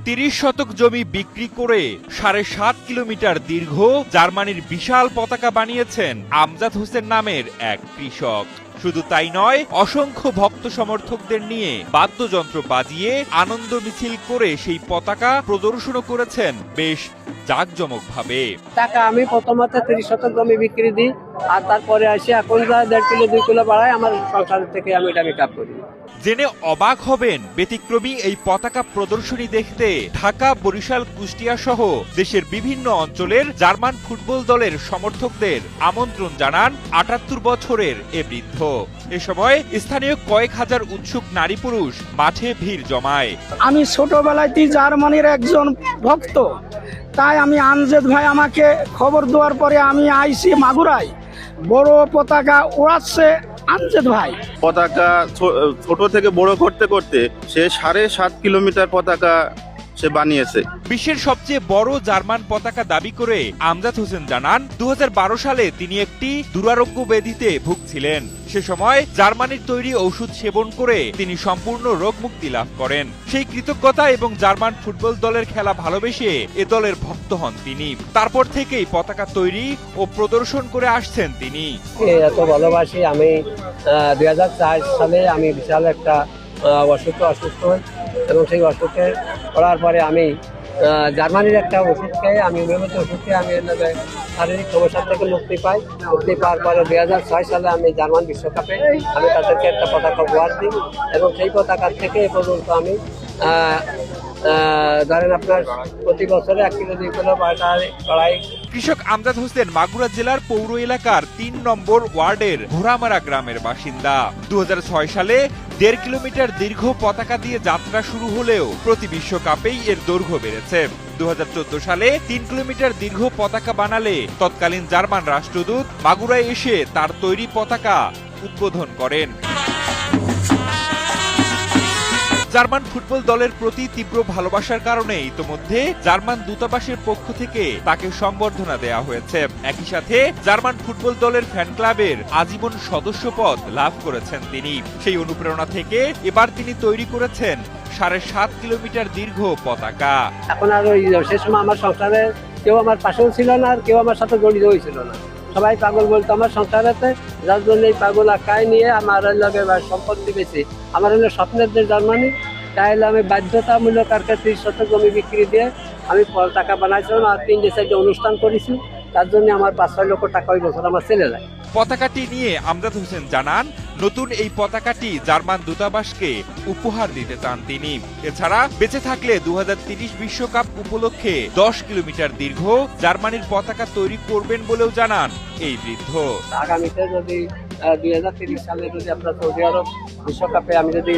30 শতক জমি বিক্রি করে 7.5 কিলোমিটার দীর্ঘ জার্মানির বিশাল পতাকা বানিয়েছেন আমজাদ হোসেন নামের এক কৃষক। শুধু তাই নয়, অসংখ্য ভক্ত সমর্থকদের নিয়ে বাদ্যযন্ত্র বাজিয়ে আনন্দ মিছিল করে সেই পতাকা প্রদর্শনও করেছেন বেশ জাঁকজমকভাবে। টাকা আমি প্রথমত 30 শতক জমি বিক্রি দিই, আর তারপরে আসি এখন যা 1.5 কিলো 2 কিলো বাড়ায় আমার সংসার থেকে আমি এটা মেকআপ করি। জেনে অবাক হবেন, ব্যতিক্রমী এই পতাকা প্রদর্শনী দেখতে ঢাকা, বরিশাল, কুষ্টিয়া সহ দেশের বিভিন্ন অঞ্চলের জার্মান ফুটবল দলের সমর্থকদের আমন্ত্রণ জানান 78 বছরের এ বৃদ্ধ। এ সময় স্থানীয় কয়েক হাজার উৎসুক নারী পুরুষ মাঠে ভিড় জমায়। আমি ছোটবেলাতেই জার্মানির একজন ভক্ত, তাই আমি আমজাদ ভাই আমাকে খবর দেওয়ার পরে আমি আইসি মাগুরায়। বড় পতাকা ওড়াচ্ছে আমজাদ ভাই। পতাকা ছোট থেকে বড় করতে করতে সে 7.5 কিলোমিটার পতাকা সে বানিয়েছে। বিশ্বের সবচেয়ে বড় জার্মান পতাকা দাবি করে আমজাদ হোসেন জানান, 2012 সালে তিনি একটি দুরারোগ্য ব্যাধিতে ভুগছিলেন। সে সময় জার্মানির তৈরি ঔষধ সেবন করে তিনি সম্পূর্ণ রোগ মুক্তি লাভ করেন। সেই কৃতজ্ঞতা এবং জার্মান ফুটবল দলের খেলা ভালোবেসে এ দলের ভক্ত হন তিনি। তারপর থেকেই পতাকা তৈরি ও প্রদর্শন করে আসছেন তিনি। এত ভালোবাসি আমি। 2004 সালে আমি বিশাল একটা অসুস্থ হই এবং সেই অসুখে পড়ার পরে আমি জার্মানির একটা ওষুধ খেয়ে আমি নিয়মিত ওষুধ খেয়ে আমি শারীরিক সমস্যা থেকে মুক্তি পাওয়ার পরে 2006 সালে আমি জার্মান বিশ্বকাপে আমি তাদেরকে একটা পতাকা উপহার দিই এবং সেই পতাকা থেকে এ পর্যন্ত আমি ধরেন আপনার প্রতি বছরে 1 কিলো 2 কিলো বাড়াই। কৃষক আমজাদ হোসেন মাগুরা জেলার পৌর এলাকার 3 নম্বর ওয়ার্ডের ঘোড়ামারা গ্রামের বাসিন্দা। 2006 সালে 1.5 কিলোমিটার দীর্ঘ পতাকা দিয়ে যাত্রা শুরু হলেও প্রতি বিশ্বকাপেই এর দৈর্ঘ্য বেড়েছে। 2014 সালে 3 কিলোমিটার দীর্ঘ পতাকা বানালে তৎকালীন জার্মান রাষ্ট্রদূত মাগুরায় এসে তার তৈরি পতাকা উদ্বোধন করেন। জার্মান ফুটবল দলের প্রতি তীব্র ভালোবাসার কারণে ইতোমধ্যে জার্মান দূতাবাসের পক্ষ থেকে তাকে সংবর্ধনা দেয়া হয়েছে। একই সাথে জার্মান ফুটবল দলের ফ্যান ক্লাবের আজীবন সদস্যপদ লাভ করেছেন তিনি। সেই অনুপ্রেরণা থেকে এবার তিনি তৈরি করেছেন 7.5 কিলোমিটার দীর্ঘ পতাকা। এখন আর ওই সে সময় আমার সংসারে কেউ আমার পাশেও ছিল না, আর কেউ আমার সাথে জড়িত হয়েছিল না। সবাই পাগল বলতো আমার সংসারেতে, যার জন্য এই পাগল আঁকায় নিয়ে আমার লগে সম্পত্তি বেশি। আমার হলো স্বপ্নের দেশ জার্মানি, তাই আমি বাধ্যতামূলক আর 30 শতক জমি বিক্রি দিয়ে আমি পতাকা বানাইছিলাম আর 3-4 অনুষ্ঠান করেছি। তার জন্য আমার 5-6 লক্ষ টাকা ওই বছর আমার ছেলে যায়। পতাকাটি নিয়ে আমজাদ হোসেন জানান, নতুন এই পতাকাটি জার্মান দূতাবাসকে উপহার দিতে চান তিনি। এছাড়া বেঁচে থাকলে 2030 বিশ্বকাপ উপলক্ষে 10 কিলোমিটার দীর্ঘ জার্মানির পতাকা তৈরি করবেন বলেও জানান এই বৃদ্ধ। আগামীতে যদি 2030 সালে যদি আপনার সৌদি আরব বিশ্বকাপে আমি যদি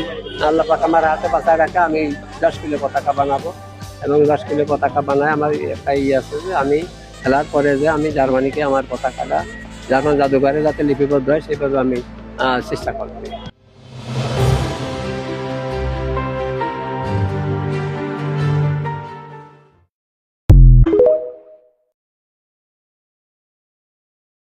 আল্লাহ পাক আমার হাতে বাঁচায় রাখে, আমি 10 কিলো পতাকা বানাবো এবং 10 কিলো পতাকা বানায় আমার একটা আছে যে আমি খেলার পরে যে আমি জার্মানিকে আমার পতাকাটা জার্মান জাদুঘরে যাতে লিপিবদ্ধ হয় সেভাবে আমি চেষ্টা করব।